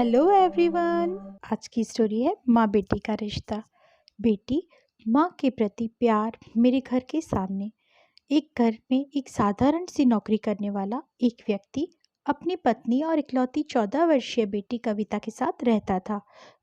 Hello everyone. आज की story है माँ बेटी का रिश्ता। बेटी माँ के प्रति प्यार। मेरे घर के सामने एक घर में एक साधारण सी नौकरी करने वाला एक व्यक्ति अपनी पत्नी और इकलौती 14 वर्षीय बेटी कविता के साथ रहता था।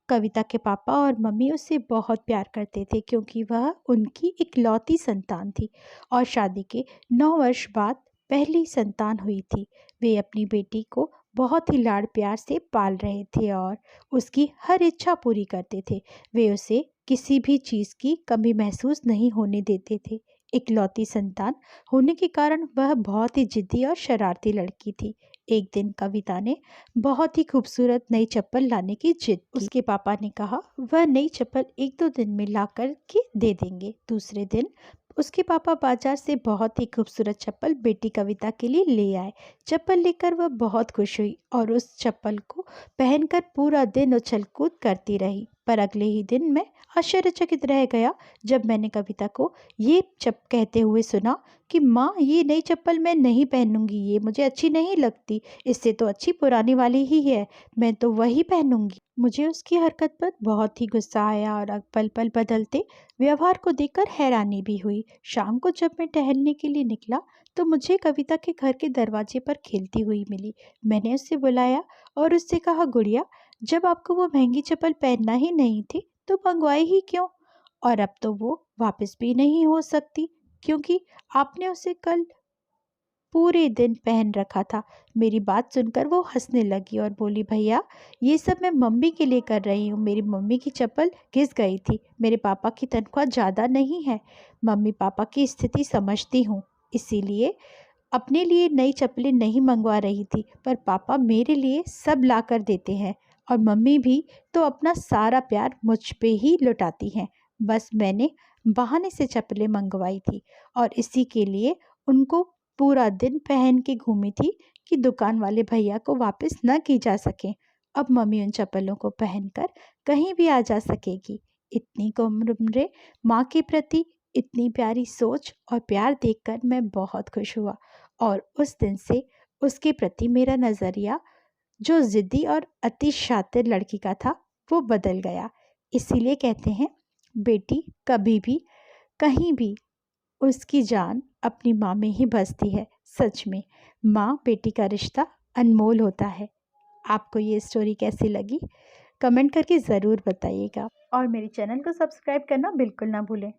कविता के पापा और मम्मी उससे बहुत प्यार करते थे क्योंकि वह उनकी इकलौती संतान थी और शादी के 9 वर्ष बाद पहली संतान हुई थी। वे अपनी बेटी को बहुत ही लाड़ प्यार से पाल रहे थे और उसकी हर इच्छा पूरी करते थे। वे उसे किसी भी चीज़ की कमी महसूस नहीं होने देते थे। इकलौती संतान होने के कारण वह बहुत ही जिद्दी और शरारती लड़की थी। एक दिन कविता ने बहुत ही खूबसूरत नई चप्पल लाने की जिद की। उसके पापा ने कहा वह नई चप्पल 1-2 दिन में ला कर के दे देंगे। दूसरे दिन उसके पापा बाजार से बहुत ही खूबसूरत चप्पल बेटी कविता के लिए ले आए। चप्पल लेकर वह बहुत खुश हुई और उस चप्पल को पहनकर पूरा दिन उछल कूद करती रही। पर अगले ही दिन मैं आश्चर्यचकित रह गया जब मैंने कविता को ये कहते हुए सुना कि माँ, ये नई चप्पल मैं नहीं पहनूंगी, ये मुझे अच्छी नहीं लगती, इससे तो अच्छी पुरानी वाली ही है, मैं तो वही पहनूंगी। मुझे उसकी हरकत पर बहुत ही गुस्सा आया और पल पल बदलते व्यवहार को देखकर हैरानी भी हुई। शाम को जब मैं टहलने के लिए निकला तो मुझे कविता के घर के दरवाजे पर खेलती हुई मिली। मैंने उससे बुलाया और उससे कहा, गुड़िया, जब आपको वो महंगी चप्पल पहनना ही नहीं थी तो मंगवाई ही क्यों? और अब तो वो वापस भी नहीं हो सकती क्योंकि आपने उसे कल पूरे दिन पहन रखा था। मेरी बात सुनकर वो हंसने लगी और बोली, भैया, ये सब मैं मम्मी के लिए कर रही हूँ। मेरी मम्मी की चप्पल घिस गई थी। मेरे पापा की तनख्वाह ज़्यादा नहीं है। मम्मी पापा की स्थिति समझती हूँ, इसीलिए अपने लिए नई चप्पलें नहीं मंगवा रही थी, पर पापा मेरे लिए सब ला कर देते हैं और मम्मी भी तो अपना सारा प्यार मुझ पे ही लुटाती हैं। बस मैंने बहाने से चप्पलें मंगवाई थी और इसी के लिए उनको पूरा दिन पहन के घूमी थी कि दुकान वाले भैया को वापस न की जा सके। अब मम्मी उन चप्पलों को पहनकर कहीं भी आ जा सकेगी। इतनी कम उम्र माँ के प्रति इतनी प्यारी सोच और प्यार देखकर मैं बहुत खुश हुआ और उस दिन से उसके प्रति मेरा नज़रिया, जो ज़िद्दी और अति शातिर लड़की का था, वो बदल गया। इसीलिए कहते हैं, बेटी कभी भी कहीं भी उसकी जान अपनी माँ में ही बसती है। सच में माँ बेटी का रिश्ता अनमोल होता है। आपको ये स्टोरी कैसी लगी कमेंट करके ज़रूर बताइएगा और मेरे चैनल को सब्सक्राइब करना बिल्कुल ना भूलें।